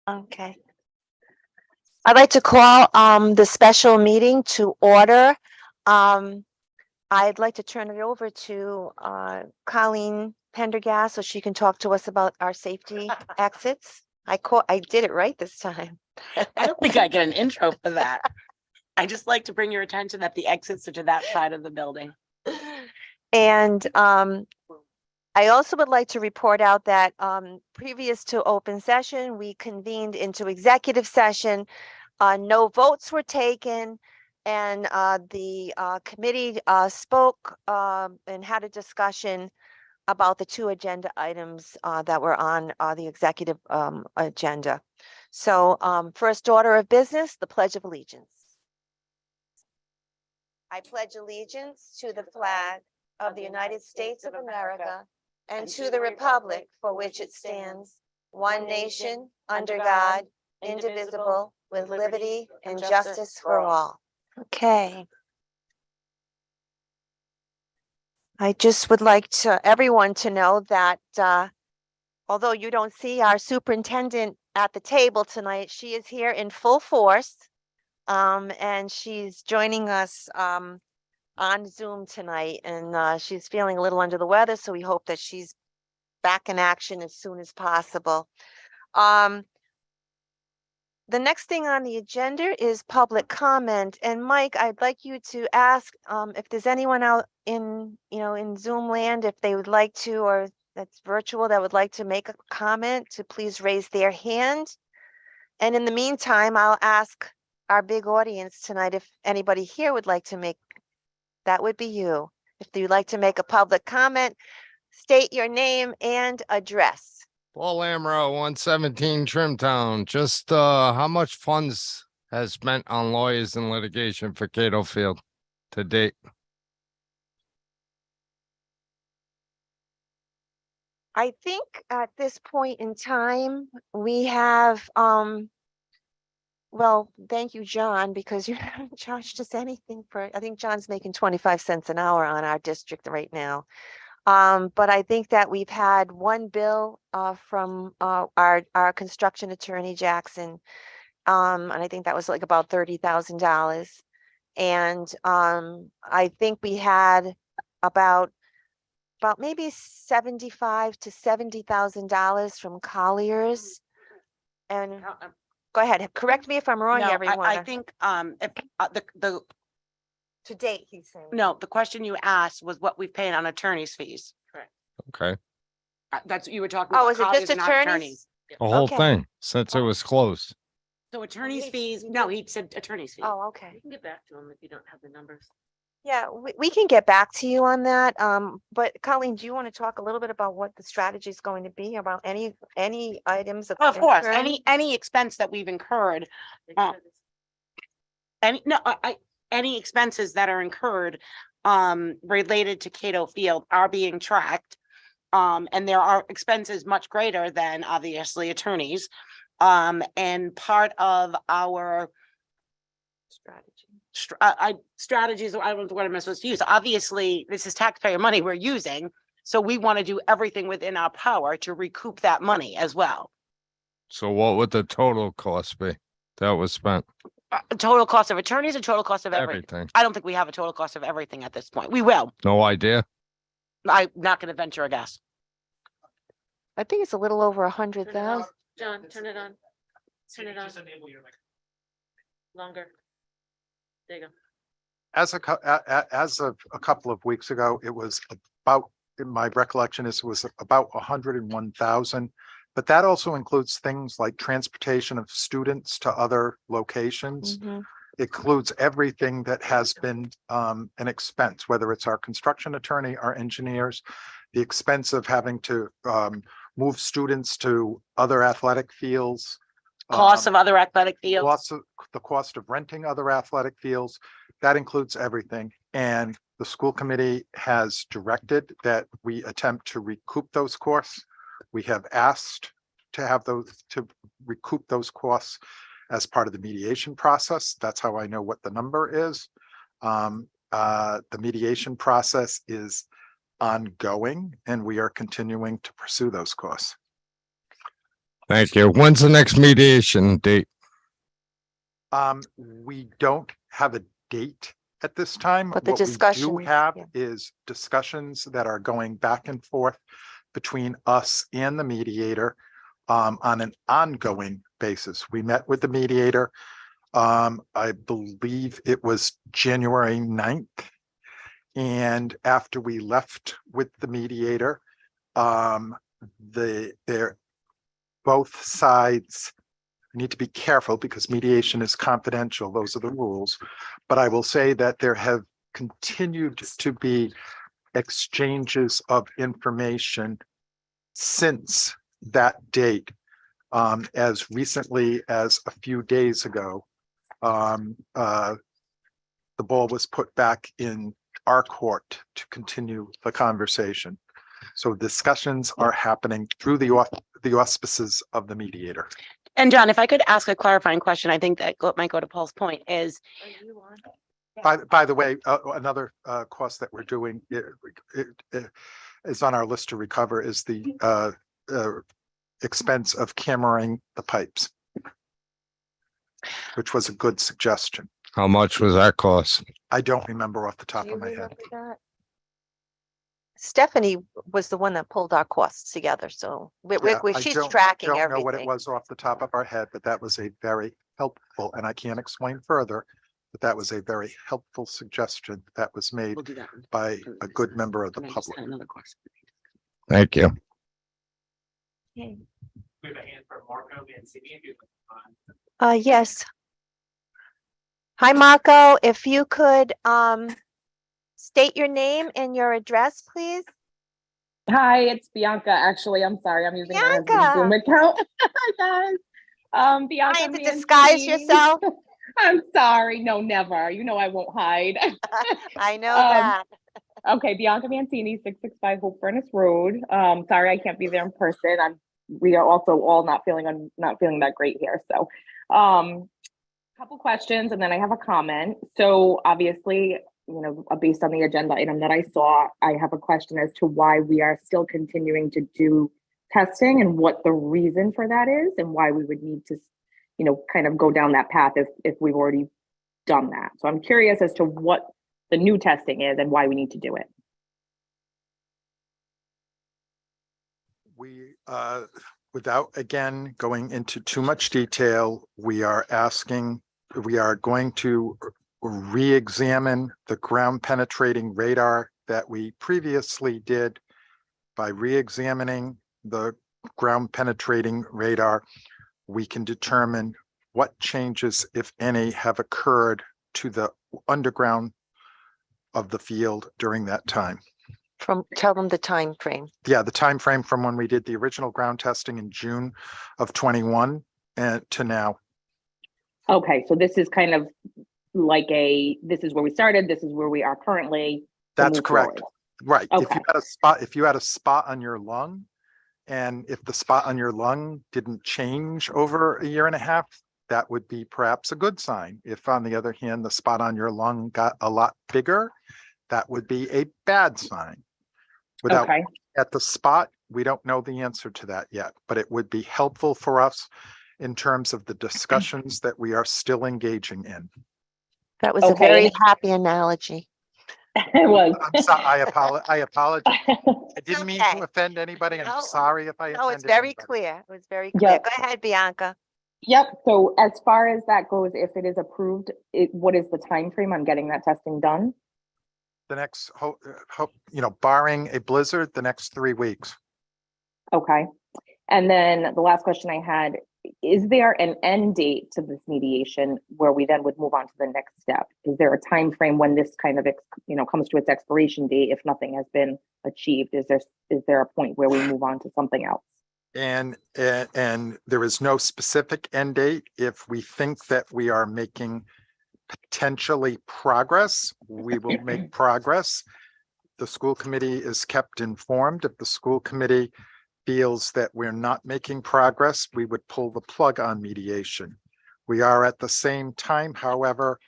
Okay. I'd like to call the special meeting to order. Um, I'd like to turn it over to Colleen Pendergast so she can talk to us about our safety exits. I did it right this time. I don't think I get an intro for that. I just like to bring your attention that the exits are to that side of the building. And I also would like to report out that previous to open session, we convened into executive session. No votes were taken, and the committee spoke and had a discussion about the two agenda items that were on the executive agenda. So first order of business, the Pledge of Allegiance. I pledge allegiance to the flag of the United States of America and to the republic for which it stands, one nation, under God, indivisible, with liberty and justice for all. Okay. I just would like everyone to know that although you don't see our superintendent at the table tonight, she is here in full force. And she's joining us on Zoom tonight, and she's feeling a little under the weather, so we hope that she's back in action as soon as possible. The next thing on the agenda is public comment. And Mike, I'd like you to ask if there's anyone out in Zoom land, if they would like to, or that's virtual, that would like to make a comment, to please raise their hand. And in the meantime, I'll ask our big audience tonight if anybody here would like to make, that would be you. If you'd like to make a public comment, state your name and address. Paul Amro, 117 Trimtown. Just how much funds has spent on lawyers and litigation for Cato Field to date? I think at this point in time, we have, well, thank you, John, because you haven't charged us anything for, I think John's making 25 cents an hour on our district right now. But I think that we've had one bill from our construction attorney, Jackson. And I think that was like about $30,000. And I think we had about maybe $75,000 to $70,000 from Colliers. And go ahead, correct me if I'm wrong, No, everyone. I think if the To date, he's saying. no, the question you asked was what we've paid on attorney's fees. Correct. Okay. That's what you were talking Oh, about. is it just Colliers and not attorneys? The whole Okay. thing, since it was closed. So attorney's fees, no, he said attorney's fees. Oh, okay. You can get back to him if you don't have the numbers. Yeah, we can get back to you on that. But Colleen, do you want to talk a little bit about what the strategy is going to be about any items of Of course, concern? any expense that we've incurred. Any expenses that are incurred related to Cato Field are being tracked. And there are expenses much greater than obviously attorneys. And part of our strategies, I don't know what I'm supposed to use. Obviously, this is taxpayer money we're using. So we want to do everything within our power to recoup that money as well. So what would the total cost be that was spent? Total cost of attorneys and total cost of everything. Everything. I don't think we have a total cost of everything at this point. We will. No idea. I'm not going to venture a guess. I think it's a little over 100,000. John, turn it on. Turn it on. Longer. There you go. As of a couple of weeks ago, it was about, in my recollection is it was about 101,000. But that also includes things like transportation of students to other locations. Mhm. It includes everything that has been an expense, whether it's our construction attorney, our engineers, the expense of having to move students to other athletic fields. Cost of other athletic fields. The cost of renting other athletic fields, that includes everything. And the school committee has directed that we attempt to recoup those costs. We have asked to have to recoup those costs as part of the mediation process. That's how I know what the number is. The mediation process is ongoing and we are continuing to pursue those costs. Thank you. When's the next mediation date? We don't have a date at this time. But the What we do discussions, have yeah. is discussions that are going back and forth between us and the mediator on an ongoing basis. We met with the mediator. I believe it was January 9th. And after we left with the mediator, both sides need to be careful because mediation is confidential. Those are the rules. But I will say that there have continued to be exchanges of information since that date. As recently as a few days ago, the ball was put back in our court to continue the conversation. So discussions are happening through the auspices of the mediator. And John, if I could ask a clarifying question, I think that might go to Paul's point is, By the way, another cost that we're doing is on our list to recover is the expense of cameraing the pipes, which was a good suggestion. How much was that cost? I don't remember off the top Do you of my head. remember that? Stephanie was the one that pulled our costs together, so Yeah, I she's don't- tracking Don't know what it everything. was off the top of our head, but that was a very helpful, and I can't explain further, but that was a very helpful suggestion that was made we'll do that. by a good member of the And I just public. had another question. Thank you. Okay. We have a hand for Marco Mancini. if you would, Yes. Hi, Marco, if you could, state your name and your address, please. Hi, it's Bianca. Actually, I'm sorry. I'm using my husband's Zoom Bianca. account. Hi, guys. Bianca Trying to disguise Mancini. yourself? I'm sorry. No, never. You know I won't hide. I know Um, that. Okay, Bianca Mancini, 665 Hope Furnace Road. Sorry I can't be there in person. We are also all not feeling that great here. So, couple questions and then I have a comment. So obviously, based on the agenda item that I saw, I have a question as to why we are still continuing to do testing and what the reason for that is and why we would need to, kind of go down that path if we've already done that. So I'm curious as to what the new testing is and why we need to do it. We, without again going into too much detail, we are going to re-examine the ground penetrating radar that we previously did. By re-examining the ground penetrating radar, we can determine what changes, if any, have occurred to the underground of the field during that time. Tell them the time frame. Yeah, the time frame from when we did the original ground testing in June of 21 and to now. Okay, so this is kind of like this is where we started, this is where we are currently. to That's move correct. forward. Right. If Okay. you had a spot on your lung, and if the spot on your lung didn't change over a year and a half, that would be perhaps a good sign. If on the other hand, the spot on your lung got a lot bigger, that would be a bad sign. Without Okay, at the spot, we don't know the answer to that yet, but it would be helpful for us in terms of the discussions that we are still engaging in. That was a Okay. very happy analogy. it was. I'm sorry, I apologize. I didn't mean okay. to offend anybody. No, I'm sorry if I No, it's offended very anybody. clear. It was very clear. Yeah. Go ahead, Bianca. Yep, so as far as that goes, if it is approved, what is the time frame on getting that testing done? The next, barring a blizzard, the next 3 weeks. Okay, and then the last question I had, is there an end date to this mediation where we then would move on to the next step? Is there a time frame when this kind of comes to its expiration date if nothing has been achieved? Is there a point where we move on to something else? And there is no specific end date. If we think that we are making potentially progress, we will make progress. The school committee is kept informed. If the school committee feels that we're not making progress, we would pull the plug on mediation. We are at the same time, however,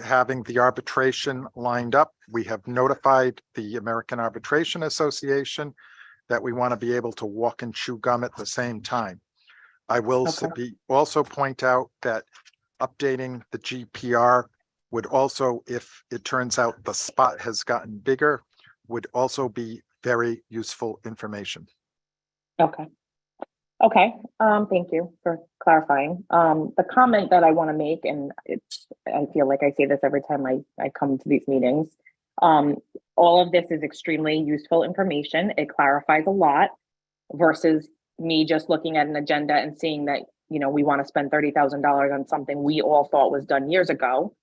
having the arbitration lined up. We have notified the American Arbitration Association that we want to be able to walk and chew gum at the same time. I will also point out that updating the GPR would also, if it turns out the spot has gotten bigger, would also be very useful information. Okay. Okay, thank you for clarifying. The comment that I want to make, and I feel like I say this every time I come to these meetings. All of this is extremely useful information. It clarifies a lot versus me just looking at an agenda and seeing that, we want to spend $30,000 on something we all thought was done years ago.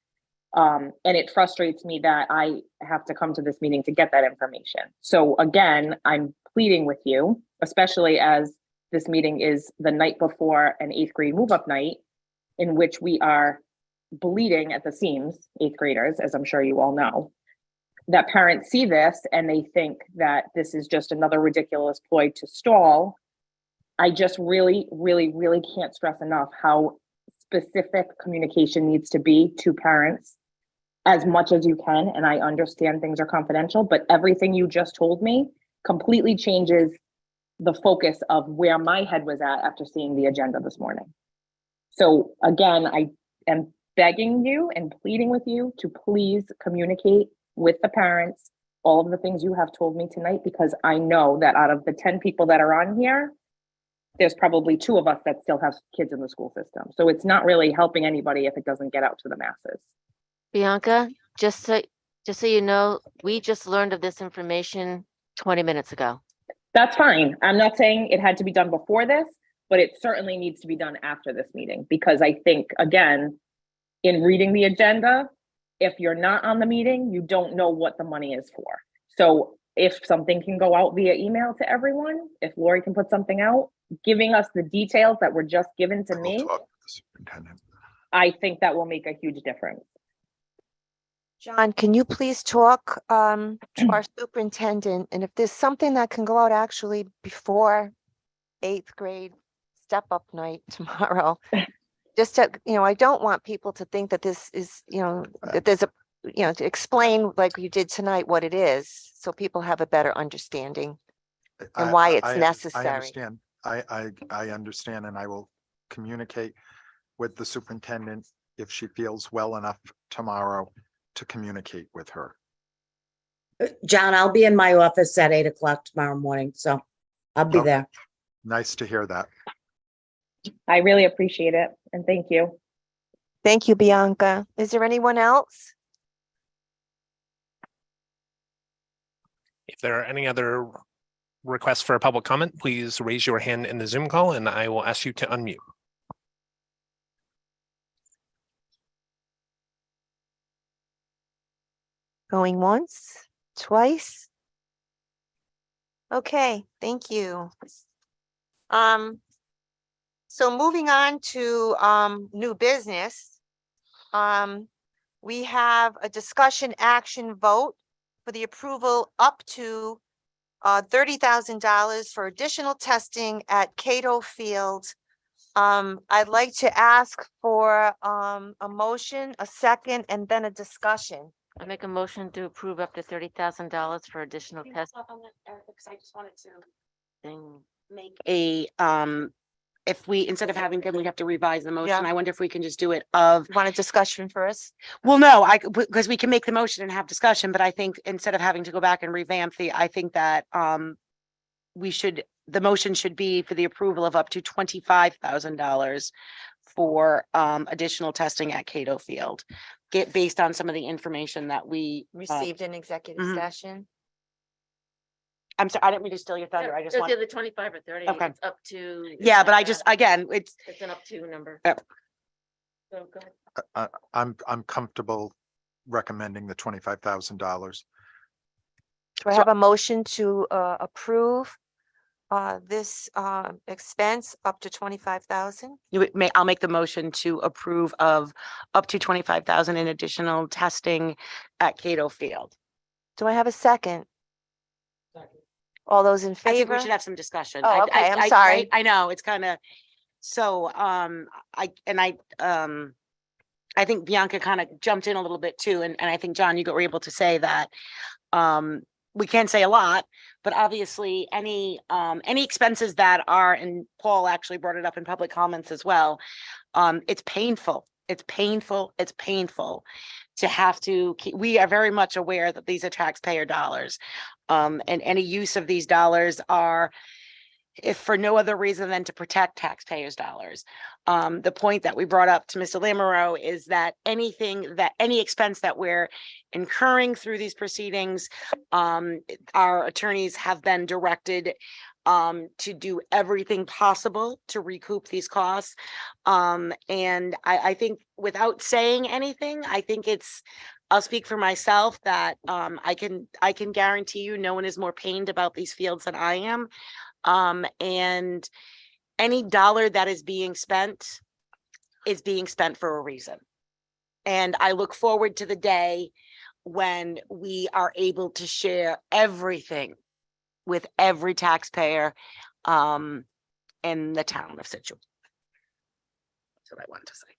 And it frustrates me that I have to come to this meeting to get that information. So again, I'm pleading with you, especially as this meeting is the night before an 8th grade move up night, in which we are bleeding at the seams, 8th graders, as I'm sure you all know, that parents see this and they think that this is just another ridiculous ploy to stall. I just really, really, really can't stress enough how specific communication needs to be to parents as much as you can. And I understand things are confidential, but everything you just told me completely changes the focus of where my head was at after seeing the agenda this morning. So again, I am begging you and pleading with you to please communicate with the parents all of the things you have told me tonight, because I know that out of the 10 people that are on here, there's probably 2 of us that still have kids in the school system. So it's not really helping anybody if it doesn't get out to the masses. Bianca, just so you know, we just learned of this information 20 minutes ago. That's fine. I'm not saying it had to be done before this, but it certainly needs to be done after this meeting, because I think, again, in reading the agenda, if you're not on the meeting, you don't know what the money is for. So if something can go out via email to everyone, if Lori can put something out, giving us the details that were just given to I will me, talk to the superintendent. I think that will make a huge difference. John, can you please talk to our superintendent? And if there's something that can go out actually before 8th grade step up night tomorrow, just to, I don't want people to think that this is, that there's a, to explain like you did tonight what it is, so people have a better understanding and why it's I necessary. understand. I understand, and I will communicate with the superintendent if she feels well enough tomorrow to communicate with her. John, I'll be in my office at 8 o'clock tomorrow morning, so I'll be Okay. there. Nice to hear that. I really appreciate it. And thank you. Thank you, Bianca. Is there anyone else? If there are any other requests for a public comment, please raise your hand in the Zoom call and I will ask you to unmute. Going once, twice? Okay, thank you. So moving on to new business. We have a discussion action vote for the approval up to $30,000 for additional testing at Cato Field. I'd like to ask for a motion, a second, and then a discussion. I make a motion to approve up to $30,000 for additional testing. Because I just wanted to make a, if we, instead of having, then we have to revise the motion. Yeah. I wonder if we can just do it of, Want a discussion first? well, no, because we can make the motion and have discussion, but I think instead of having to go back and revamp I think that, the motion should be for the approval of up to $25,000 for, additional testing at Cato Field. Based on some of the information that we Received in executive mhm. session. I'm sorry, I didn't mean to steal your thunder. I just It's want, either 25 or 30. Okay. It's up to. yeah, but I just, again, it's, It's an up to number. Yep. So go ahead. I'm comfortable recommending the $25,000. Do I have a motion to approve this expense up to 25,000? I'll make the motion to approve of up to 25,000 in additional testing at Cato Field. Do I have a second? All those in I think favor? we should have some discussion. Oh, okay, I'm sorry. I know, it's kind of, so, I think Bianca kind of jumped in a little bit too, and I think, John, you were able to say that, we can't say a lot, but obviously any expenses that are, and Paul actually brought it up in public comments as well. It's painful. It's painful. It's painful to have to keep, we are very much aware that these are taxpayer dollars. And any use of these dollars are, if for no other reason than to protect taxpayers' dollars. The point that we brought up to Mr. Lamoureux is that any expense that we're incurring through these proceedings, our attorneys have been directed to do everything possible to recoup these costs. And I think without saying anything, I think I'll speak for myself that I can guarantee you no one is more pained about these fields than I am. And any dollar that is being spent for a reason. And I look forward to the day when we are able to share everything with every taxpayer in the town of Situate. That's what I wanted to say.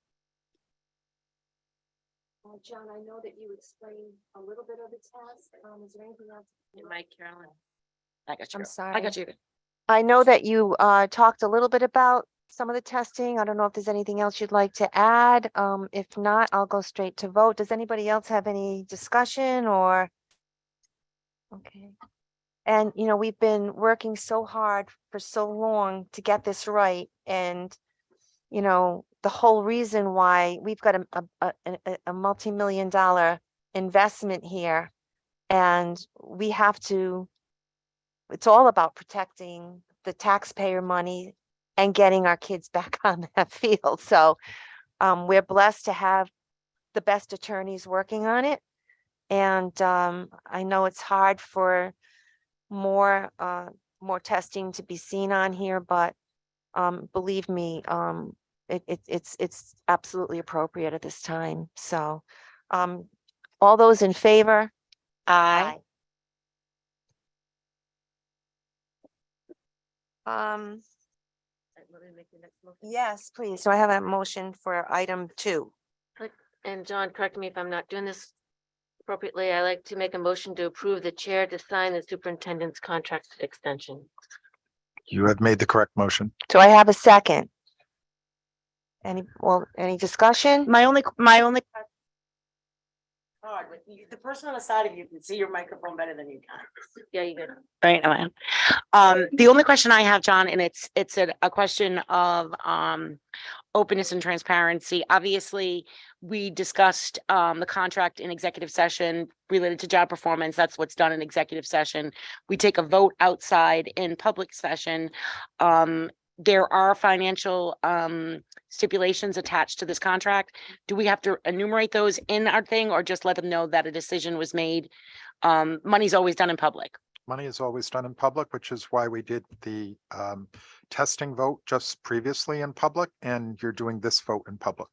John, I know that you explained a little bit of the task. Is there anything else? Mike, Carolyn. I got you. I'm sorry. I got you. I know that you talked a little bit about some of the testing. I don't know if there's anything else you'd like to add. If not, I'll go straight to vote. Does anybody else have any discussion or? Okay. And, you know, we've been working so hard for so long to get this right. And, you know, the whole reason why we've got a multi-million dollar investment here, and we have to, it's all about protecting the taxpayer money and getting our kids back on that field. So we're blessed to have the best attorneys working on it. And I know it's hard for more testing to be seen on here, but believe me, it's absolutely appropriate at this time. So all those in favor? Aye. Yes, please. So I have a motion for item 2. And John, correct me if I'm not doing this appropriately. I like to make a motion to approve the chair to sign the superintendent's contract extension. You have made the correct motion. Do I have a second? Any discussion? My only. The person on the side of you can see your microphone better than you can. Yeah, you did. Right, the only question I have, John, and it's a question of openness and transparency. Obviously, we discussed the contract in executive session related to job performance. That's what's done in executive session. We take a vote outside in public session. There are financial stipulations attached to this contract. Do we have to enumerate those in our thing or just let them know that a decision was made? Money's always done in public. Money is always done in public, which is why we did the testing vote just previously in public, and you're doing this vote in public.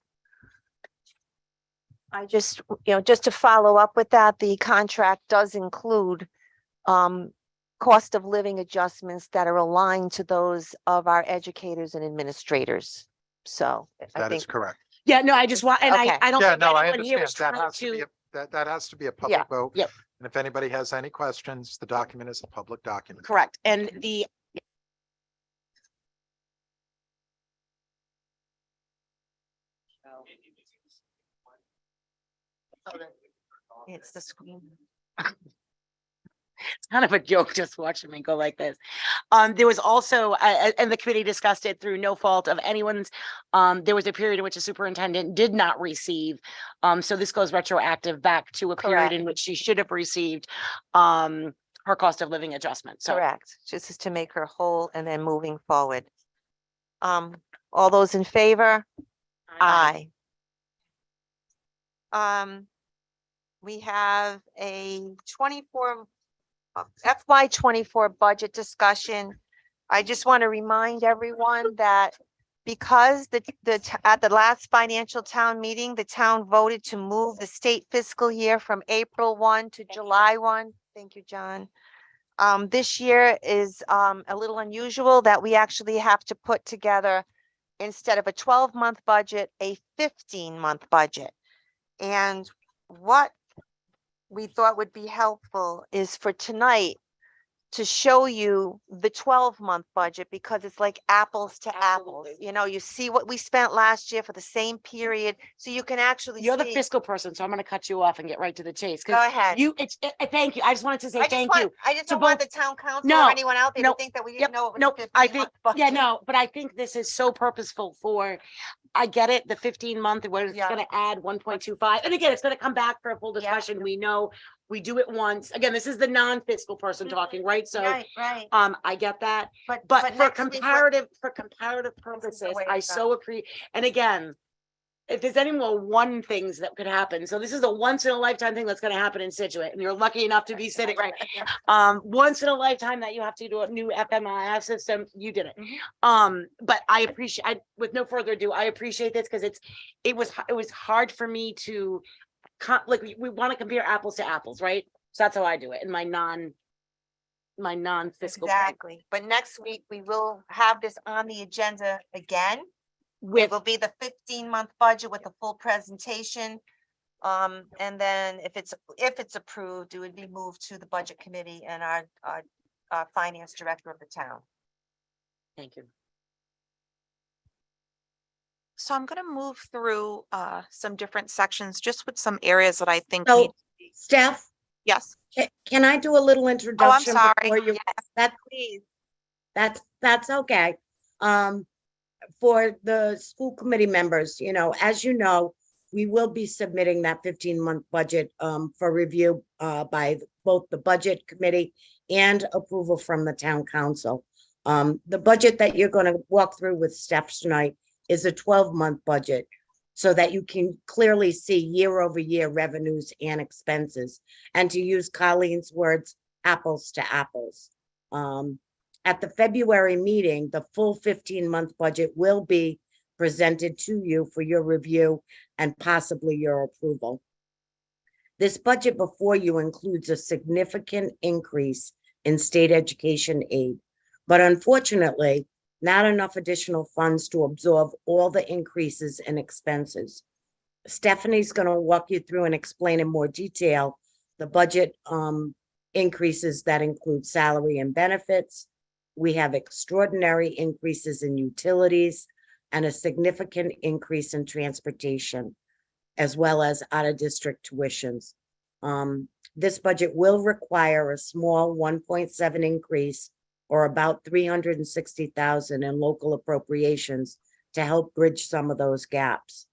I just, just to follow up with that, the contract does include cost of living adjustments that are aligned to those of our educators and administrators. So I That think is correct. Yeah, no, I just want, and Okay. I don't Yeah, think no, I anyone here understand. was That trying has to be, to, that has to be a public vote. yep. And if anybody has any questions, the document is a public document. Correct. And it's the screen. it's kind of a joke just watching me go like this. There was also, and the committee discussed it through no fault of anyone's. There was a period in which a superintendent did not receive. So this goes retroactive back to a period Correct. in which she should have received her cost of living adjustment. So Correct. Just is to make her whole and then moving forward. All those in favor? Aye. We have a 24 FY24 budget discussion. I just want to remind everyone that because at the last financial town meeting, the town voted to move the state fiscal year from April 1 to July 1. Thank you, John. This year is a little unusual that we actually have to put together, instead of a 12-month budget, a 15-month budget. And what we thought would be helpful is for tonight to show you the 12-month budget, because it's like apples to apples. Absolutely. You know, you see what we spent last year for the same period, so you can actually You're the see. fiscal person, so I'm gonna cut you off and get right to the chase. 'Cause Go ahead. thank you. I just wanted to say I just thank want, you. I just to don't want the both- town council No, or anyone out there to no, think that we Yep, didn't know it was a nope, I 15-month think, yeah, budget. no, but I think this is so purposeful for, I get it, the 15-month, where it's Yeah. gonna add 1.25. And again, it's gonna come back for a full Yeah. discussion. We know we do it once. Again, this is the non-fiscal person Mhm. talking, right? So, Right. I get that. But But for next week, comparative the purposes, way to I go. so appreciate, and again, if there's any more one things that could happen, so this is a once in a lifetime thing that's gonna happen in Situate, and you're lucky enough to be sitting right. Once in a lifetime that you have to do a new FMIS system, you did it. But I appreciate, with no further ado, I appreciate this because it was hard for me to like, we want to compare apples to apples, right? So that's how I do it in my non-fiscal. brain. Exactly. But next week, we will have this on the agenda again. It With, will be the 15-month budget with the full presentation. And then if it's approved, it would be moved to the budget committee and our finance director of the town. thank you. So I'm gonna move through some different sections, just with some areas that I think So, need, Steph, yes. can I do a little introduction? sorry. before you- Yes, please. That's okay. For the school committee members, as you know, we will be submitting that 15-month budget for review by both the budget committee and approval from the town council. The budget that you're going to walk through with Steph tonight is a 12-month budget, so that you can clearly see year-over-year revenues and expenses, and to use Colleen's words, apples to apples. At the February meeting, the full 15-month budget will be presented to you for your review and possibly your approval. This budget before you includes a significant increase in state education aid, but unfortunately, not enough additional funds to absorb all the increases in expenses. Stephanie's going to walk you through and explain in more detail the budget increases that include salary and benefits. We have extraordinary increases in utilities and a significant increase in transportation, as well as out-of-district tuitions. This budget will require a small 1.7 increase, or about 360,000 in local appropriations to help bridge some of those gaps.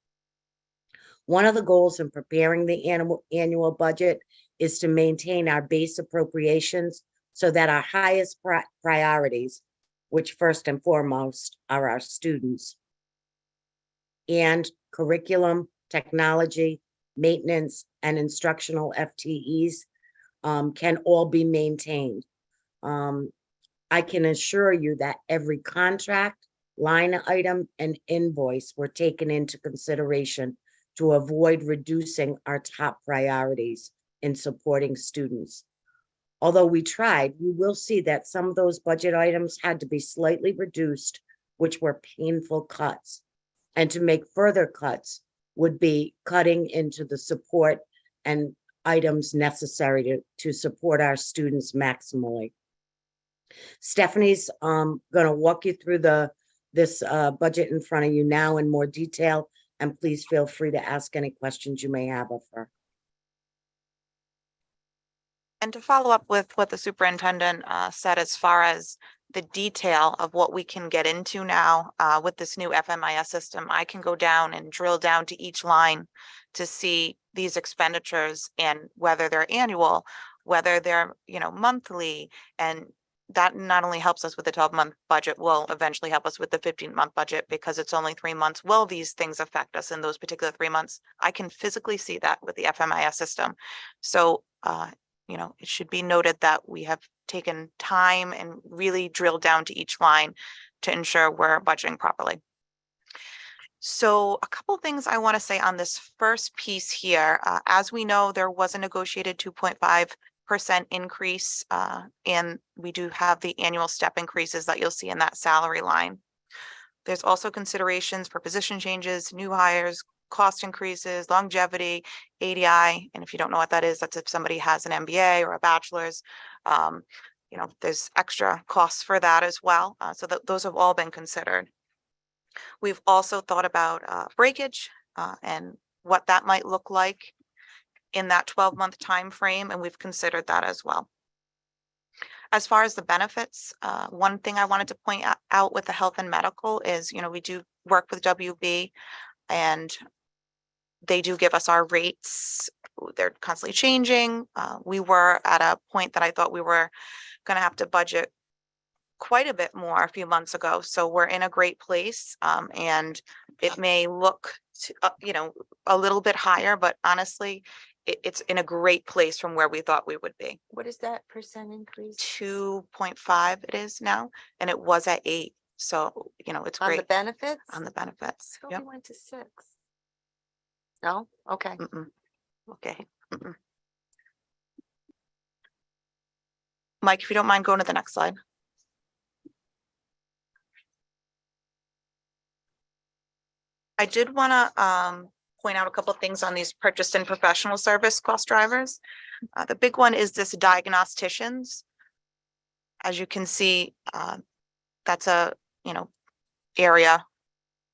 One of the goals in preparing the annual budget is to maintain our base appropriations so that our highest priorities, which first and foremost are our students, and curriculum, technology, maintenance, and instructional FTEs can all be maintained. I can assure you that every contract, line item, and invoice were taken into consideration to avoid reducing our top priorities in supporting students. Although we tried, you will see that some of those budget items had to be slightly reduced, which were painful cuts. And to make further cuts would be cutting into the support and items necessary to support our students maximally. Stephanie's going to walk you through this budget in front of you now in more detail, and please feel free to ask any questions you may have of her. And to follow up with what the superintendent said, as far as the detail of what we can get into now with this new FMIS system, I can go down and drill down to each line to see these expenditures and whether they're annual, whether they're, monthly, and that not only helps us with the 12-month budget, will eventually help us with the 15-month budget, because it's only 3 months. Will these things affect us in those particular 3 months? I can physically see that with the FMIS system. So, it should be noted that we have taken time and really drilled down to each line to ensure we're budgeting properly. So a couple things I want to say on this first piece here. As we know, there was a negotiated 2.5% increase, and we do have the annual step increases that you'll see in that salary line. There's also considerations for position changes, new hires, cost increases, longevity, ADI, and if you don't know what that is, that's if somebody has an MBA or a bachelor's. You know, there's extra costs for that as well. So those have all been considered. We've also thought about breakage and what that might look like in that 12-month time frame, and we've considered that as well. As far as the benefits, one thing I wanted to point out with the health and medical is, you know, we do work with WB and they do give us our rates. They're constantly changing. We were at a point that I thought we were going to have to budget quite a bit more a few months ago. So we're in a great place, and it may look, you know, a little bit higher, but honestly, it's in a great place from where we thought we would be. What is that percent increase? 2.5 it is now, and it was at 8. So, you know, it's On the great benefits? on the benefits. So Yep. we went to 6. No? Okay, Mm-mm, okay. mm-mm. Mike, if you don't mind going to the next slide. I did want to point out a couple of things on these purchased and professional service cost drivers. The big one is this diagnosticians. As you can see, that's a, you know, area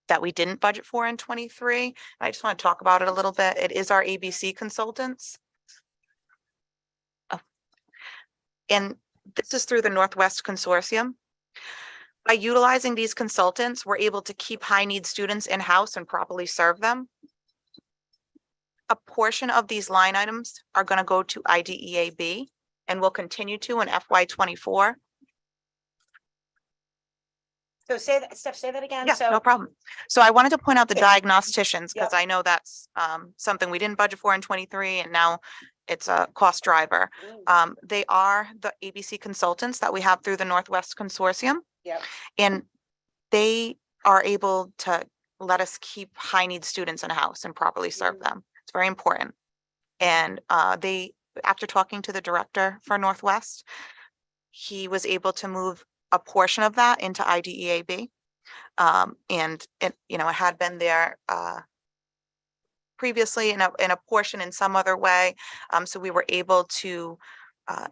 that we didn't budget for in 23. I just want to talk about it a little bit. It is our ABC consultants. And this is through the Northwest Consortium. By utilizing these consultants, we're able to keep high-need students in-house and properly serve them. A portion of these line items are going to go to IDEAB and will continue to in FY24. So say that, Steph, say that again. Yeah, So no problem. So I wanted to point out the Okay. diagnosticians, because I know that's something we didn't budget for in 23, and now it's a cost driver. They are the ABC consultants that we have through the Northwest Consortium. Yep. And they are able to let us keep high-need students in a house and properly serve them. It's very important. And they, after talking to the director for Northwest, he was able to move a portion of that into IDEAB. And it, you know, it had been there previously in a portion in some other way. So we were able to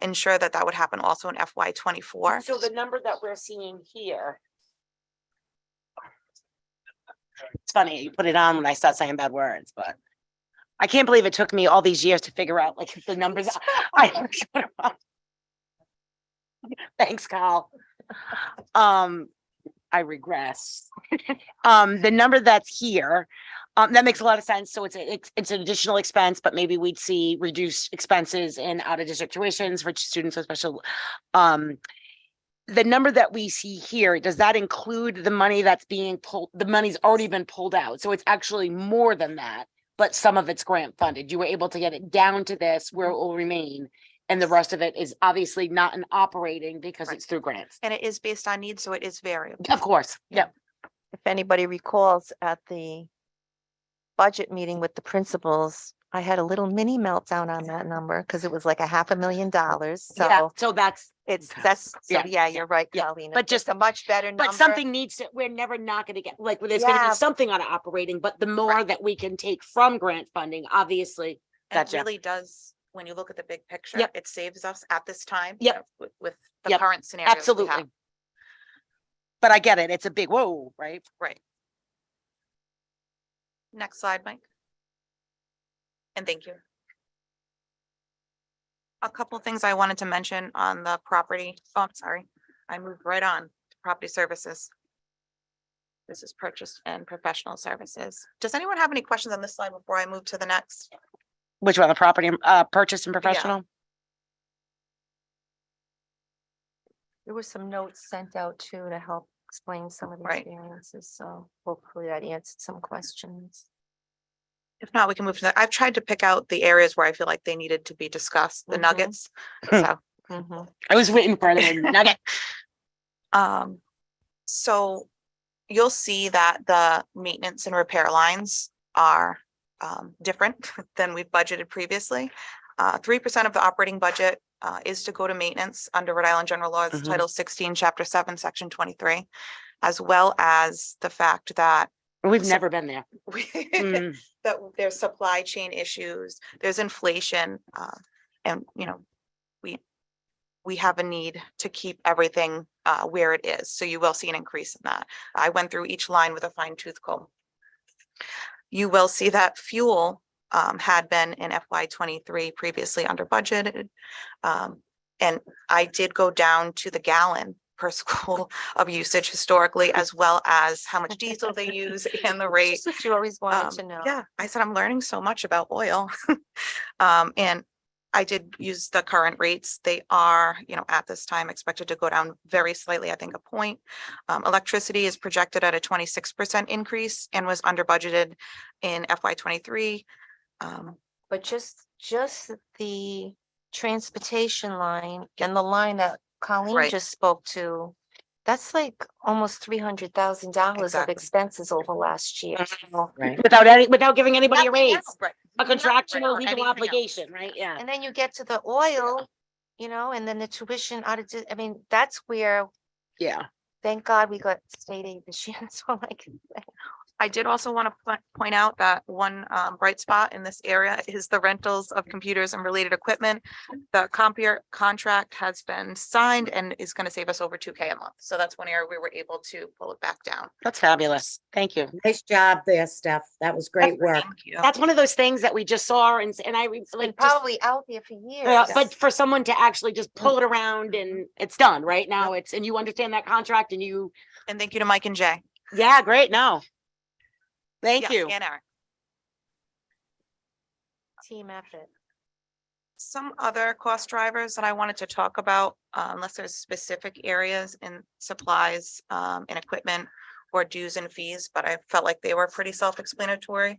ensure that that would happen also in FY24. So the number that we're seeing here. It's funny, you put it on when I start saying bad words, but I can't believe it took me all these years to figure out like the numbers. Thanks, Kyle. I regress. The number that's here, that makes a lot of sense. So it's an additional expense, but maybe we'd see reduced expenses in out of district tuitions for students with special. The number that we see here, does that include the money that's being pulled? The money's already been pulled out, so it's actually more than that, but some of it's grant funded. You were able to get it down to this where it will remain. And the rest of it is obviously not an operating because it's through grants. And it is based on need, so it is variable. Of course, yep. If anybody recalls at the budget meeting with the principals, I had a little mini meltdown on that number because it was like $500,000. Yeah, So so that's, that's, so Yeah, yeah, you're right, yeah. Colleen. But It's just- a much better number. but something needs to, we're never not gonna get, like, there's gonna Yeah. be something out of operating, but the more that we can take from grant funding, obviously. And it Gotcha. really does, when you look at the big picture, Yep. it saves us at this time. Yep. With the Yep. current scenarios we have. Absolutely. But I get it, it's a big whoa, right? Right. Next slide, Mike. And thank you. A couple of things I wanted to mention on the property. Oh, I'm sorry. I moved right on to property services. This is purchase and professional services. Does anyone have any questions on this slide before I move to the next? Which one, the property, purchase and professional? There were some notes sent out too to help explain some of the Right. variances, so hopefully that answered some questions. If not, we can move to that. I've tried to pick out the areas where I feel like they needed to be discussed, the Mhm. nuggets. So, I was waiting for the nugget. so you'll see that the maintenance and repair lines are different than we've budgeted previously. 3% of the operating budget is to go to maintenance under Rhode Island General Laws, Mhm. Title 16, Chapter 7, Section 23, as well as the fact that We've So- never been there. Mm. that there's supply chain issues, there's inflation, and we have a need to keep everything where it is. So you will see an increase in that. I went through each line with a fine tooth comb. You will see that fuel had been in FY '23 previously under budgeted. And I did go down to the gallon per school of usage historically, as well as how much diesel they use and the rate. Just what you always wanted to know. Yeah, I said, I'm learning so much about oil. And I did use the current rates. They are, at this time expected to go down very slightly, I think a point. Electricity is projected at a 26% increase and was under budgeted in FY '23. But just the transportation line and the line that Colleen Right. just spoke to, that's like almost $300,000 of Exactly. expenses over last year. So- Right. Without giving anybody a Nothing raise, else, Right. a contractual Right. legal Anything else. obligation, right? Yeah. And then you get to the oil, and then the tuition audit, I mean, that's where, Yeah. thank God we got state aid this year, that's all I can say. I did also want to point out that one bright spot in this area is the rentals of computers and related equipment. The Compier contract has been signed and is going to save us over 2K a month. So that's one area we were able to pull it back down. That's fabulous. Thank you. Nice job there, Steph. That was great work. Thank you. That's one of those things that we just saw and I Like like just, probably out there for years. but for someone to actually just pull it around and it's done right now, and you understand that contract and you, And thank you to Mike and Jay. yeah, great. No. Thank Yes, you. and Eric. Team effort. Some other cost drivers that I wanted to talk about, unless there's specific areas in supplies, and equipment or dues and fees, but I felt like they were pretty self-explanatory.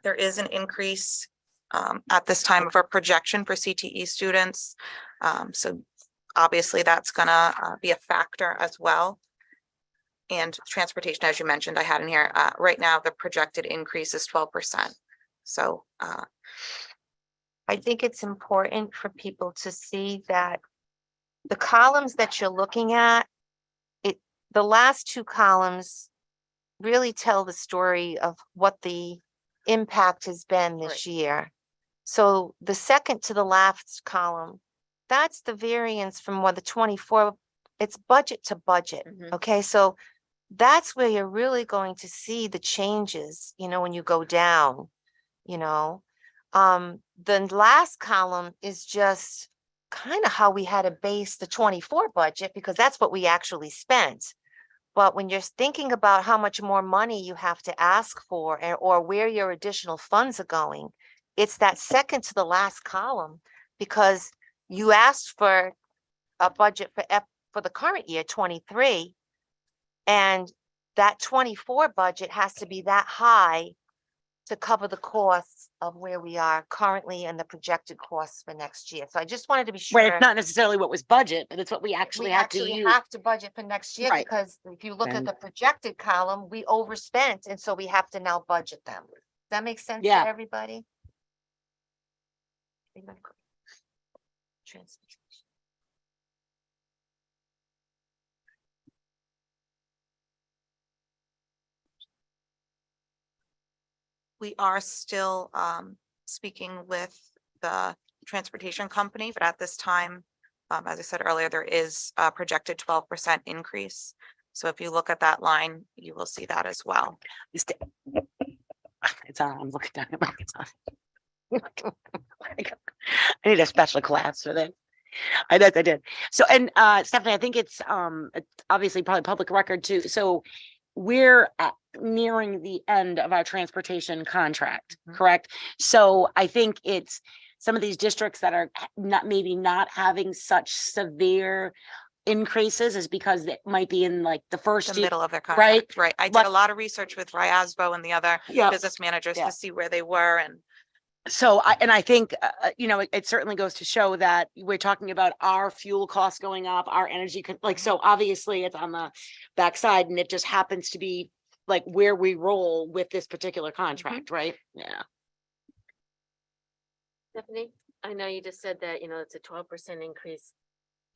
There is an increase at this time of our projection for CTE students. So obviously that's gonna be a factor as well. And transportation, as you mentioned, I had in here, right now, the projected increase is 12%. So I think it's important for people to see that the columns that you're looking at, the last two columns really tell the story of what the impact has been this year. So the second to the last column, that's the variance from what the 24, it's budget to budget. Mhm. Okay, so that's where you're really going to see the changes, when you go down, The last column is just kind of how we had to base the 24 budget because that's what we actually spent. But when you're thinking about how much more money you have to ask for or where your additional funds are going, it's that second to the last column because you asked for a budget for the current year, 23, and that 24 budget has to be that high to cover the costs of where we are currently and the projected costs for next year. So I just wanted to be sure. Right. It's not necessarily what was budget, but it's what we actually have to use. have to budget for next year Right. because if you look Then- at the projected column, we overspent, and so we have to now budget them. Does that make sense to Yeah. everybody? Transportation. we are still speaking with the transportation company, but at this time, as I said earlier, there is a projected 12% increase. So if you look at that line, you will see that as well. It's on. I'm looking down. It's on. I need a special class for that. I did. So, and Stephanie, I think it's obviously probably public record too. So we're nearing the end of our transportation contract, correct? So I think it's some of these districts that are maybe not having such severe increases is because it might be in like the first The year. middle of their right? contract, right? I did But- a lot of research with Ryasbo and the other Yeah. business managers Yeah. to see where they were and So I think, it certainly goes to show that we're talking about our fuel costs going up, our energy, so obviously it's on the backside and it just happens to be like where we roll with this particular contract, right? Yeah. Stephanie, I know you just said that, it's a 12% increase.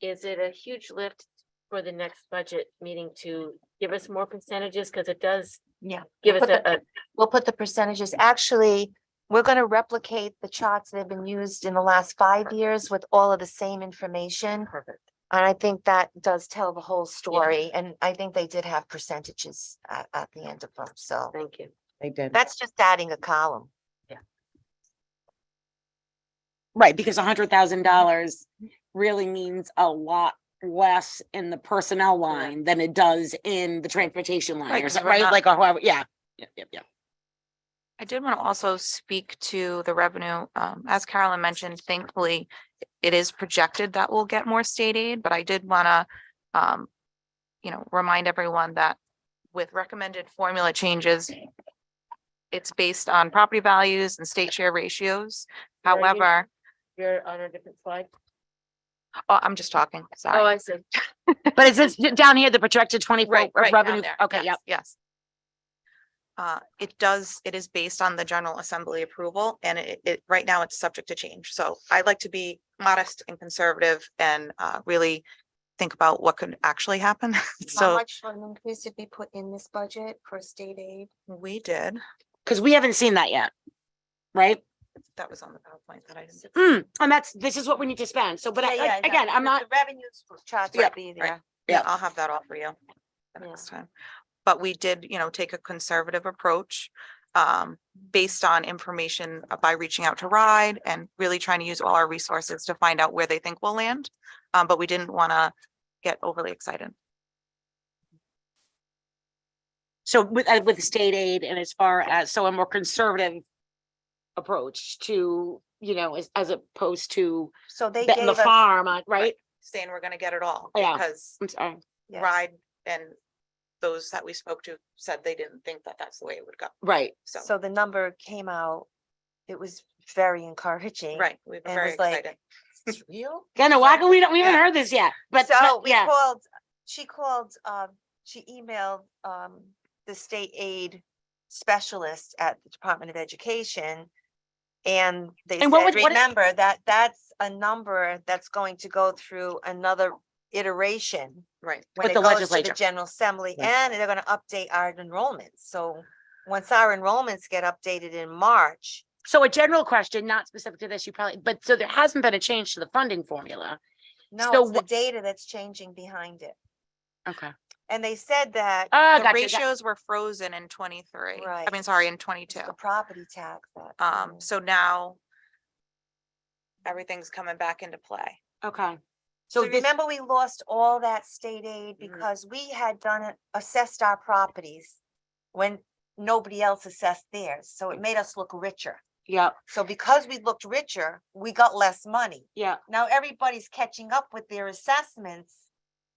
Is it a huge lift for the next budget meeting to give us more percentages, because it does Yeah. give us Put the- a, We'll put the percentages. Actually, we're gonna replicate the charts that have been used in the last 5 years with all of the same information. perfect. And I think that does tell the whole story. And I think they did have percentages at the end of them. So Thank you. They did. that's just adding a column. Right, because $100,000 really means a lot less in the personnel line than it does in the transportation line, Right, or 'cause something, we're right? not- Like, or however, yeah. Yep. I did want to also speak to the revenue. As Carolyn mentioned, thankfully, it is projected that we'll get more state aid, but I did want to, remind everyone that with recommended formula changes, it's based on property values and state share ratios. Where are you? However, You're on a different slide. oh, I'm just talking, Oh, sorry. I see. But is this down here, the projected 24 Right, right down revenue? there. Okay, Yes, yep. Yes. It is based on the General Assembly approval and right now it's subject to change. So I'd like to be modest and conservative and really think about what could actually happen. How So much of an increase did we put in this budget for state aid? we did, Because we haven't seen that yet, right? that was on the PowerPoint that I didn't. And this is what we need to spend. So, but again, I'm not, The revenues charts Yeah, will be right. there. Yeah. I'll have that all for you the Yeah. next time. But we did, take a conservative approach based on information by reaching out to RIDE and really trying to use all our resources to find out where they think we'll land. But we didn't want to get overly excited. so with state aid and as far as, so a more conservative approach to, as opposed to So they betting gave the us, farm, right? Saying we're gonna get it all Yeah. because I'm sorry. yes. RIDE and those that we spoke to said they didn't think that that's the way it would go. Right. So the number came out, it was very encouraging. Right, we were And it very was like, excited. It's real? Yeah, no, why can we don't, we haven't heard this yet, but So we yeah, called, she emailed the state aid specialist at the Department of Education. And they And what said, would- what- remember that that's a number that's going to go through another iteration Right. when With it the goes to legislature. the General Assembly, Right. and they're gonna update our enrollments. So once our enrollments get updated in March, so a general question, not specific to this, you probably, but so there hasn't been a change to the funding formula. no, So it's the data that's changing behind it. Okay. And they said that The Gotcha. ratios were frozen in 23. I mean, Right. sorry, in it's 22. the property tax that. So now everything's coming back into play. Okay. So So this, remember, we lost all that state aid Mhm. because we had done it, assessed our properties when nobody else assessed theirs. So it made us look richer. yeah, So because we looked richer, we got less money. yeah, Now everybody's catching up with their assessments.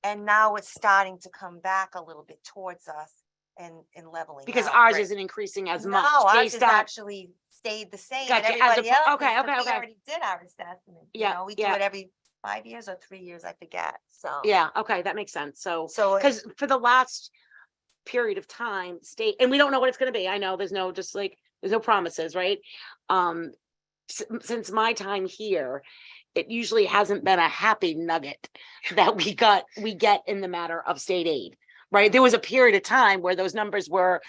And now it's starting to come back a little bit towards us and leveling. because out. ours right. isn't increasing as No, much ours based has on, actually stayed the same. And Gotcha, as everybody oppo- else, okay, okay, we okay. already did our assessment. you Yeah, know, We do yeah. it every 5 years or 3 years, I forget. So. yeah, okay, that makes sense. So, So. because for the last period of time, state, and we don't know what it's gonna be. I know there's no, just like, there's no promises, right? Since my time here, it usually hasn't been a happy nugget that we get in the matter of state aid, right? There was a period of time where those numbers were,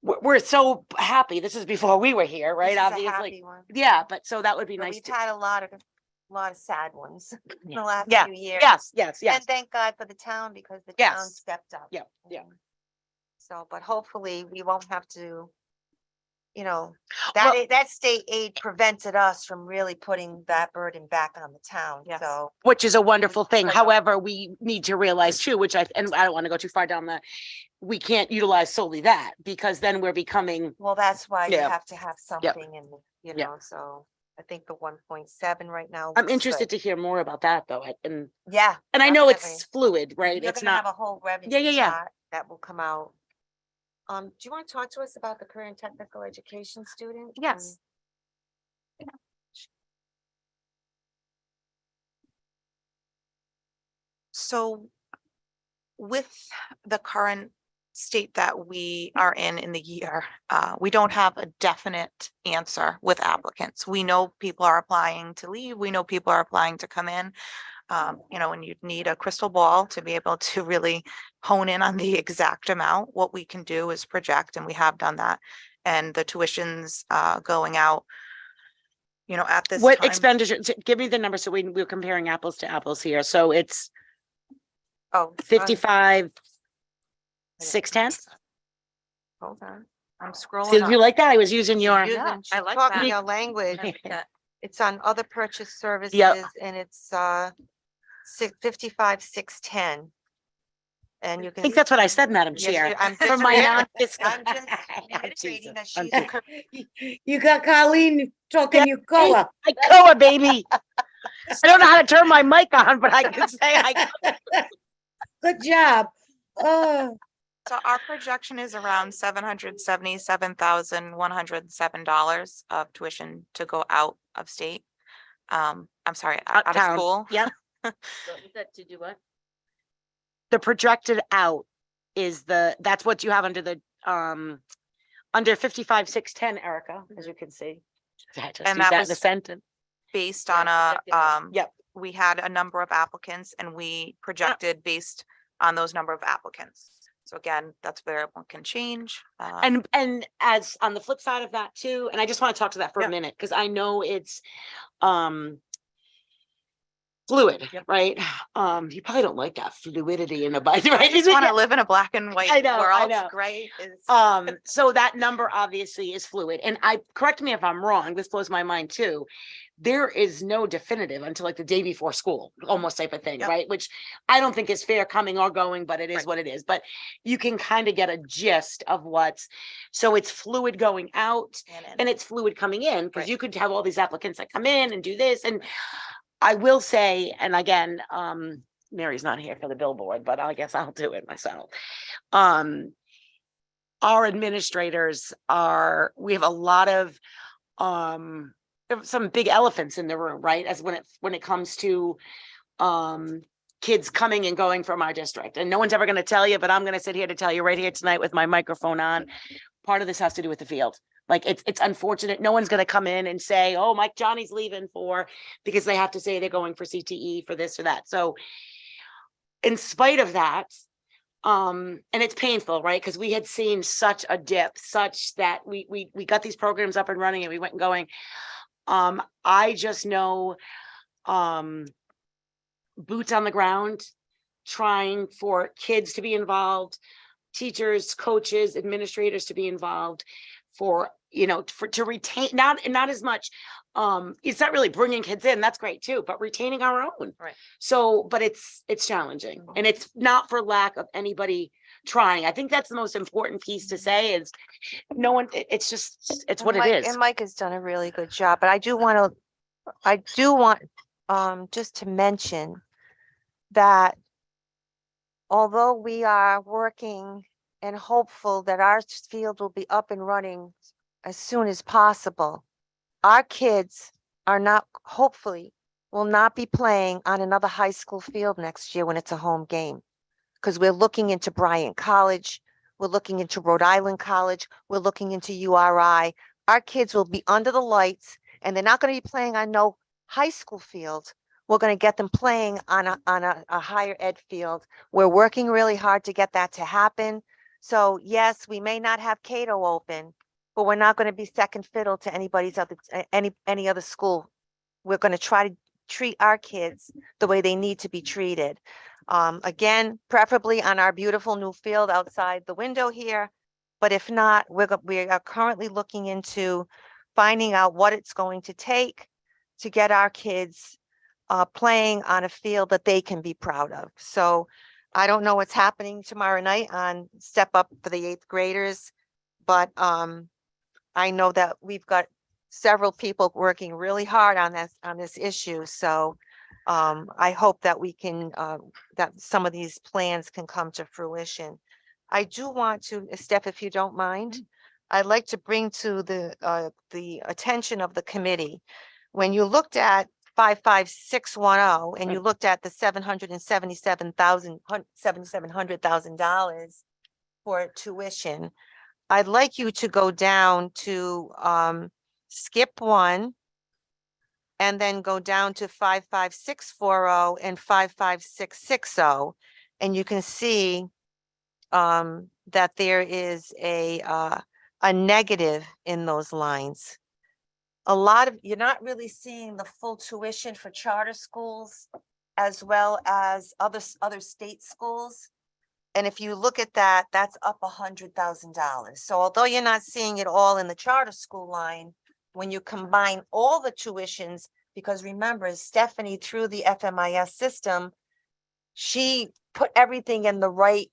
we're so happy. This is before we were here, right? This is a Obviously. happy one. Yeah, but so that would be But nice we've to, had a lot of sad ones in the last Yeah, few years. yes, And yes. thank God for the town because the town Yes. stepped up. Yep, yep. So, but hopefully we won't have to, Well- that state aid prevented us from really putting that burden back on the town. Yes. So, Which is a wonderful thing. Right. However, we need to realize too, and I don't want to go too far down we can't utilize solely that because then we're becoming, well, that's why you Yeah. have to have something and, Yeah. so I think the 1.7 right now. I'm looks interested good. to hear more about that though. Yeah. And I know definitely. it's fluid, right? You're It's gonna have not, a whole revenue Yeah, yeah, yeah. chart that will come out. Do you want to talk to us about the current technical education student? Yes. So with the current state that we are in the year, we don't have a definite answer with applicants. We know people are applying to leave. We know people are applying to come in. you know, and you'd need a crystal ball to be able to really hone in on the exact amount. What we can do is project, and we have done that. And the tuitions going out, you know, at this What time. expenditure, give me the number, so we're comparing apples to apples here, so it's Oh, 55, 610? hold on. I'm scrolling Did you up. like that? I was using your, Using- I she's like talking that. your language. It's on other purchase services and it's 55, 610. And you I can. think that's what I said, Madam Yes, Chair. you- I'm For just my re- non-fiscal. I'm just reiterating that I'm she's teasing. You got Colleen talking you color. I Koa, baby. I don't know how to turn my mic on, but I can say I. Good job. Oh, So our projection is around $777,107 of tuition to go out of state. I'm sorry, out of Uptown. school. Yep. What was that to do what? The projected out is that's what you have under the, under 55, 610, Erica, as you can see. I just And used that that in a was- sentence. Based Yeah, on a, projected out. Yep. we had a number of applicants and we projected based on those number of applicants. So again, that's variable, can change. And as on the flip side of that too, and I just want to talk to that for Yeah. a minute, because I know it's fluid, right? You probably don't like that fluidity in a body, right? I just want to live in a black and white know, I world. know. Gray is. So that number obviously is fluid, and correct me if I'm wrong, this blows my mind too. There is no definitive until like the day before school, almost type of thing, Yep. right? Which I don't think is fair coming or going, but it is Right. what it is. But you can kind of get a gist of so it's fluid going out and it's fluid coming in, because Right. you could have all these applicants that come in and do this. And I will say, and again, Mary's not here for the billboard, but I guess I'll do it myself. Our administrators we have a lot of some big elephants in the room, right? As when it comes to kids coming and going from our district, and no one's ever going to tell you, but I'm going to sit here to tell you right here tonight with my microphone on. Part of this has to do with the field. Like it's unfortunate. No one's going to come in and say, oh, Mike Johnny's leaving because they have to say they're going for CTE for this or that. So in spite of that, and it's painful, right? Because we had seen such a dip, such that we got these programs up and running and we went and going. I just know boots on the ground, trying for kids to be involved, teachers, coaches, administrators to be involved, to retain, not as much. It's not really bringing kids in, that's great too, but retaining our own. Right. So, but it's challenging, and it's not for lack of anybody trying. I think that's the most important piece to say is no one, it's just, it's what it is. And Mike has done a really good job, but I do want just to mention that although we are working and hopeful that our field will be up and running as soon as possible, our kids hopefully will not be playing on another high school field next year when it's a home game. Because we're looking into Bryant College, we're looking into Rhode Island College, we're looking into URI. Our kids will be under the lights and they're not going to be playing on no high school field. We're going to get them playing on a higher ed field. We're working really hard to get that to happen. So yes, we may not have Cato open, but we're not going to be second fiddle to any other school. We're going to try to treat our kids the way they need to be treated. Again, preferably on our beautiful new field outside the window here. But if not, we are currently looking into finding out what it's going to take to get our kids playing on a field that they can be proud of. So I don't know what's happening tomorrow night on Step Up for the 8th graders, but I know that we've got several people working really hard on this issue. So I hope that we can, that some of these plans can come to fruition. I do want to, Steph, if you don't mind, I'd like to bring to the attention of the committee. When you looked at 55610 and you looked at the $700,000 for tuition, I'd like you to go down to skip 1, and then go down to 55640 and 55660. And you can see that there is a negative in those lines. A lot of, you're not really seeing the full tuition for charter schools as well as other state schools. And if you look at that, that's up $100,000. So although you're not seeing it all in the charter school line, when you combine all the tuitions, because remember, Stephanie, through the FMIS system, she put everything in the right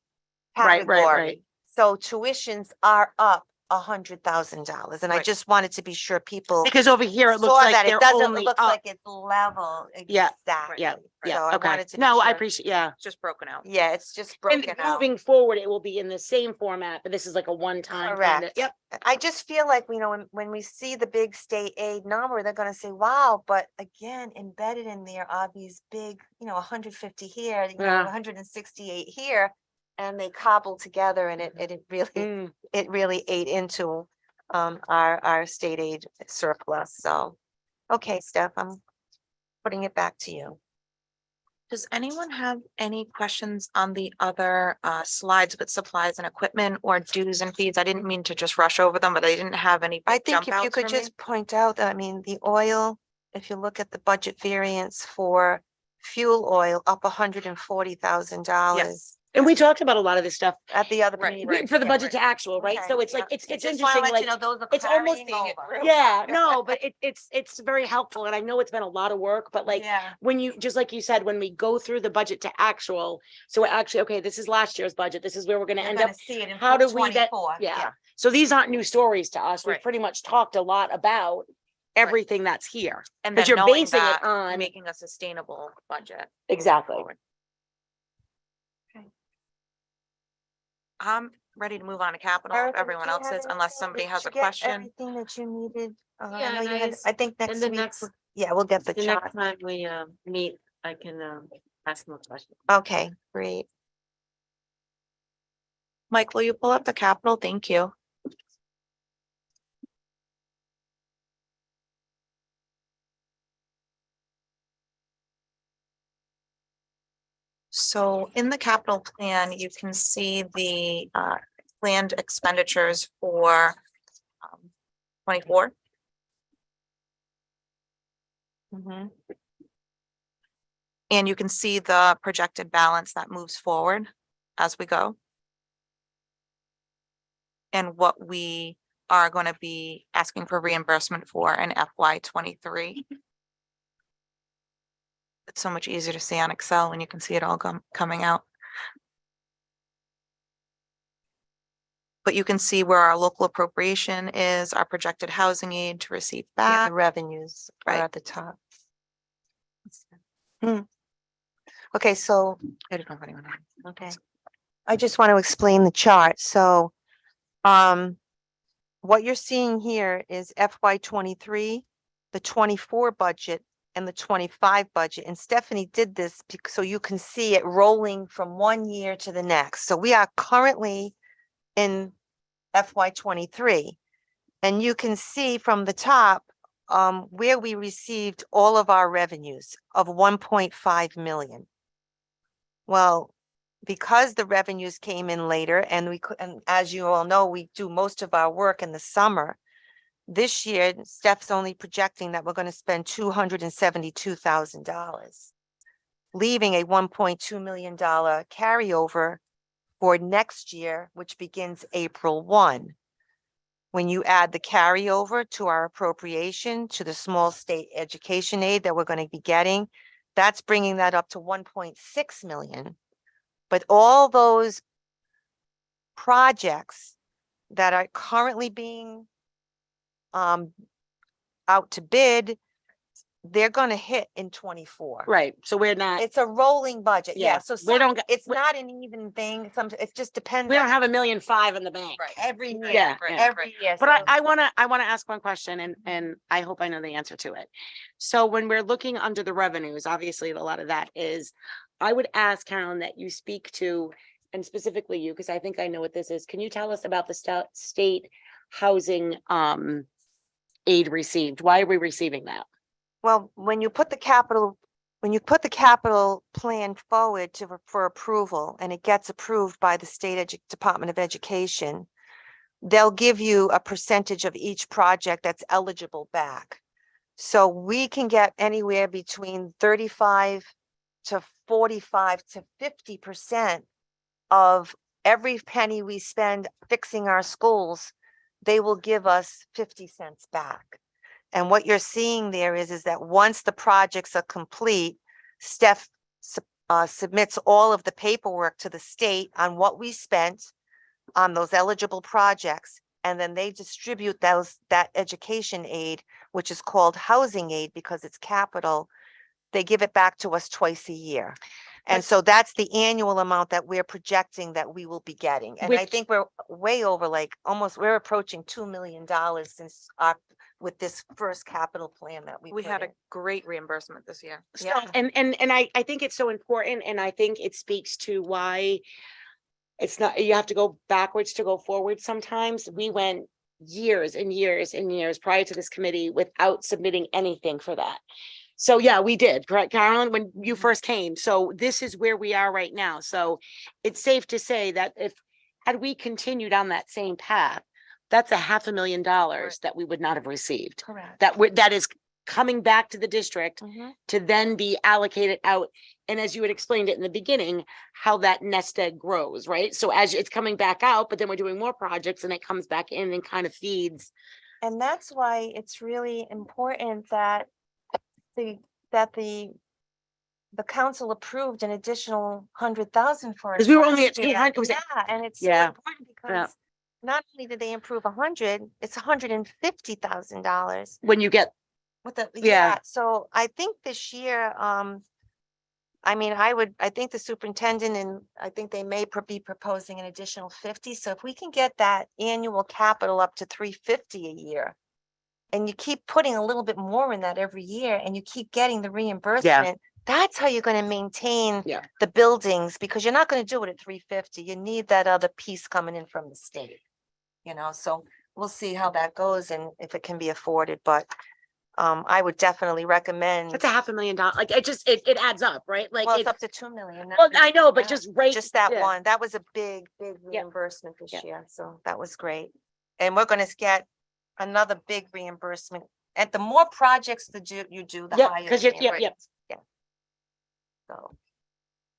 Right, right, category. right. So tuitions are up $100,000. And I Right. just wanted to be sure people Because over here, it looks saw like that. they're It doesn't, only it looks up. like it's level. Yeah, Exactly. Yeah, So yeah, I okay. wanted to be No, I sure. appreciate, yeah. It's just broken out. Yeah, it's just And broken out. moving forward, it will be in the same format, but this is like a one-time. kinda- Correct. Yep. I just feel like, you know, when we see the big state aid number, they're gonna say, wow, but again, embedded in there are these big, you know, 150 here, you know, Yeah. 168 here. And they cobble together and it really, Mm. it really ate into our state aid surplus. So, okay, Steph, I'm putting it back to you. Does anyone have any questions on the other slides with supplies and equipment or dues and fees? I didn't mean to just rush over them, but I didn't have any I big think jump if you outs could for me. just point out that, I mean, the oil, if you look at the budget variance for fuel oil, up $140,000 And we talked about a lot of this stuff at the other Right, meeting. right. for the Yeah, budget to actual, right? Okay, So it's yeah. like, it's Just interesting, wanna let like, you know those are it's almost carrying over. yeah, no, but it's very helpful. And I know it's been a lot of work, but like, Yeah. when you, just like you said, when we go through the budget to actual, so we're actually, okay, this is last year's budget, this is where we're gonna You're end gonna up. see it in How do we that, 24, yeah, so these aren't new stories to us. We've Right. pretty much talked a lot about everything that's here. And But then you're knowing basing it that, on, making a sustainable budget. exactly. forward. I'm ready to move on to capital if Erica, everyone do you else have is, unless anything? somebody Did has you a get question. Everything that you needed. Yeah, I know and you had, I I think next And the week. next, Yeah, we'll get the the chart. next time we meet, I can ask them a question. Okay, great. Mike, will you pull up the capital? Thank you. So in the capital plan, you can see the planned expenditures for 24. And you can see the projected balance that moves forward as we go. And what we are going to be asking for reimbursement for in FY23. It's so much easier to see on Excel when you can see it all coming out. But you can see where our local appropriation is, our projected housing aid to receive Yeah, back. the revenues are Right. at the top. Okay, so, I don't know if anyone. okay. I just want to explain the chart. So, what you're seeing here is FY23, the 24 budget and the 25 budget. And Stephanie did this so you can see it rolling from one year to the next. So we are currently in FY23. And you can see from the top where we received all of our revenues of 1.5 million. Well, because the revenues came in later and we could, and as you all know, we do most of our work in the summer. This year, Steph's only projecting that we're going to spend $272,000, leaving a $1.2 million carryover for next year, which begins April 1. When you add the carryover to our appropriation to the small state education aid that we're going to be getting, that's bringing that up to 1.6 million. But all those projects that are currently being out to bid, they're gonna hit in 24. Right, so we're not, It's a rolling budget, yeah, Yeah, so we don't some, get- it's we- not an even thing, it just depends. we don't on have $1.5 million in the bank. every year, Yeah, right, yeah. every year. But so- I wanna ask one question and I hope I know the answer to it. So when we're looking under the revenues, obviously a lot of that is, I would ask Carolyn that you speak to, and specifically you, because I think I know what this is. Can you tell us about the state housing aid received? Why are we receiving that? Well, when you put the capital plan forward for approval and it gets approved by the Department of Education, they'll give you a percentage of each project that's eligible back. So we can get anywhere between 35 to 45 to 50% of every penny we spend fixing our schools. They will give us 50 cents back. And what you're seeing there is that once the projects are complete, Steph submits all of the paperwork to the state on what we spent on those eligible projects. And then they distribute that education aid, which is called housing aid because it's capital. They give it back to us twice a year. And so that's the annual amount that we're projecting that we will be getting. And I Which- think we're way over, like, we're approaching $2 million since with this first capital plan that we We put had a in. great reimbursement this year. So, Yeah. and I think it's so important, and I think it speaks to why it's not, you have to go backwards to go forward sometimes. We went years and years and years prior to this committee without submitting anything for that. So yeah, we did, correct, Carolyn, when you first came. So this is where we are right now. So it's safe to say that had we continued on that same path, that's $500,000 that we would not have received. Correct. That is coming back to the district Mhm. to then be allocated out. And as you had explained it in the beginning, how that nest egg grows, right? So as it's coming back out, but then we're doing more projects and it comes back in and kind of feeds. And that's why it's really important that the council approved an additional 100,000 for. Because we were only at last year. 200, was it- Yeah, and it's so Yeah. important because not only did they improve 100, it's $150,000 When you get, with the, Yeah. yeah. So I think this year, I mean, I think the superintendent and I think they may be proposing an additional 50. So if we can get that annual capital up to 350 a year, and you keep putting a little bit more in that every year and you keep getting the reimbursement, that's how you're going to maintain Yeah. the buildings, because you're not going to do it at 350. You need that other piece coming in from the state, so we'll see how that goes and if it can be afforded, but I would definitely recommend. that's $500,000, like it adds up, right? Like, Well, it's it's, up to 2 million. well, I know, but yeah, just right. just that yeah. one. That was a big Yeah. reimbursement this Yeah. year. So that was great. And we're gonna get another big reimbursement. And the more projects you do, the Yeah, higher. because the yeah. reimbursement. Yeah. So,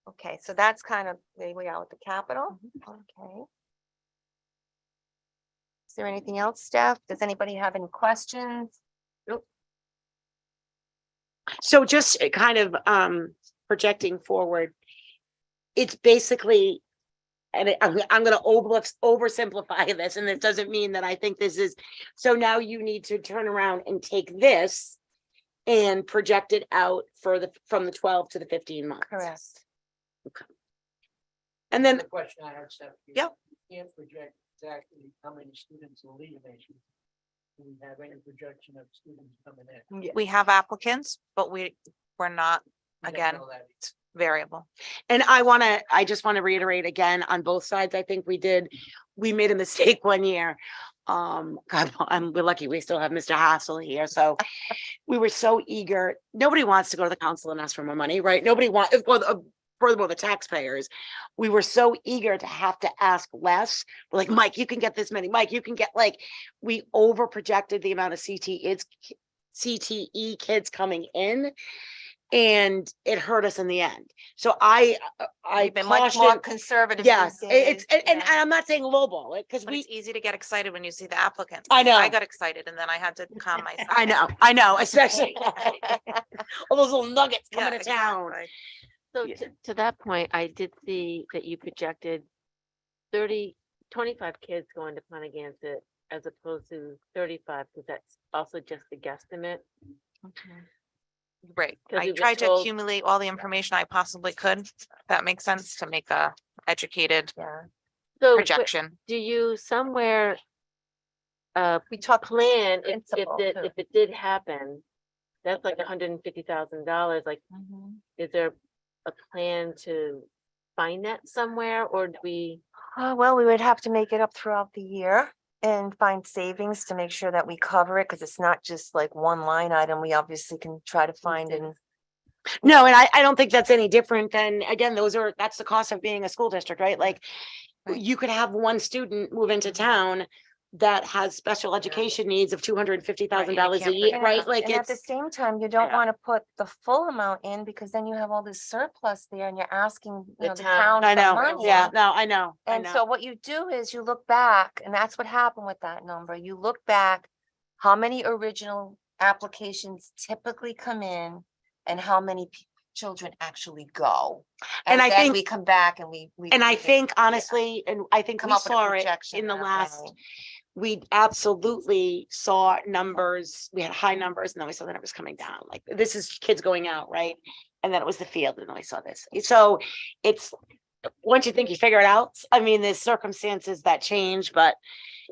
okay, so that's kind of where we are with the capital. Okay. Is there anything else, Steph? Does anybody have any questions? So just kind of projecting forward, it's basically, and I'm gonna oversimplify this, and it doesn't mean that I think this is, so now you need to turn around and take this and project it out from the 12 to the 15 months. Correct. And then, The question I have, Steph. Yeah. You can't project exactly how many students will leave next year. Do we have any projection of students coming in? We have applicants, but we're not, We don't again, know that. it's variable. and I just want to reiterate again on both sides, I think we made a mistake one year. God, we're lucky we still have Mr. Hassel here, so we were so eager. Nobody wants to go to the council and ask for more money, right? Nobody wants, furthermore, the taxpayers. We were so eager to have to ask less. We're like, Mike, you can get this many. Mike, you can get, we over projected the amount of CTE kids coming in. And it hurt us in the end. So I We've been much more caution, conservative. yes, these it's, days, and yeah. I'm not saying lowball it, because But we, it's easy to get excited when you see the applicants. I know. I got excited and then I had to calm myself. I know, especially all those little nuggets Yeah, coming to town. exactly. So Yeah. to that point, I did see that you projected 25 kids going to Pontiac as opposed to 35, because that's also just a guesstimate. Right. 'Cause I we were tried to told- accumulate all the information I possibly could. If that makes sense, to make a educated Yeah, So but projection. do you somewhere we talked plan principle, too. if it did happen? That's like $150,000. Like, is there a plan to find that somewhere, or do we? Well, we would have to make it up throughout the year. and find savings to make sure that we cover it, because it's not just like one line item. We obviously can try to find and No, and I don't think that's any different than, again, that's the cost of being a school district, right? Like, Right. you could have one student move into town that has special education needs of $250,000 a can't year, predict right? that. Like, and at the it's, same time, you don't Yeah. want to put the full amount in, because then you have all this surplus there and you're asking, The the town. town I for know, money. yeah, no, I know. I And know. so what you do is you look back, and that's what happened with that number. You look back, how many original applications typically come in and how many children actually go. And I then think- we come back and we. And I we think yeah, honestly, and I think come we up with a saw it projection in the that last, way. we absolutely saw numbers, we had high numbers, and then we saw the numbers coming down, like, this is kids going out, right? And then it was the field, and then we saw this. So it's, once you think you figure it out, I mean, there's circumstances that change, but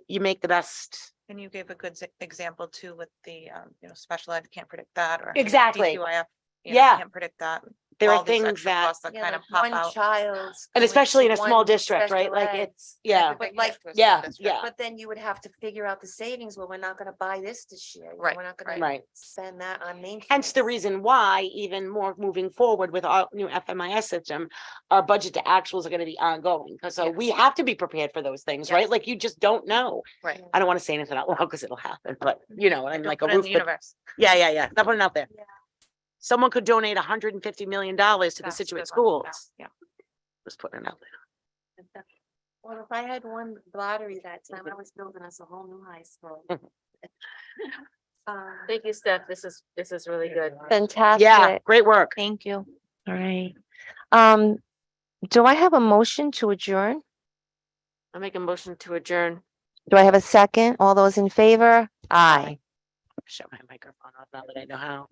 you make the best. And you gave a good example too with the, special ed, can't predict that, or. Exactly. DCYF, Yeah. Can't predict that. There All are these things extra that, costs That Yeah, kind of like pop one out. child. and especially in a small one district, right? special Like, ed. it's, yeah, But like, yeah, yeah. but then you would have to figure out the savings. Well, we're not gonna buy this year. you know, Right, We're not gonna right. spend that on main. Hence the reason why, even more moving forward with our new FMIS system, our budget to actuals are gonna be ongoing, because so we Yes. have to be prepared for those things, right? Yes. Like, you just don't know. Right. I don't want to say anything out loud because it'll happen, but you know, I'm Don't like put a it in roof, the but universe. yeah, not putting it out there. Yeah. Someone could donate $150 million to the That's a Situate good one. schools. Yeah. Just putting it out there. Well, if I had won the lottery that time, I was building us a whole new high school. Thank you, Steph. This is really good. Fantastic. Yeah, great work. Thank you. All right. Do I have a motion to adjourn? I'll make a motion to adjourn. Do I have a second? All those in favor? Aye. Shut my microphone off now that I know how.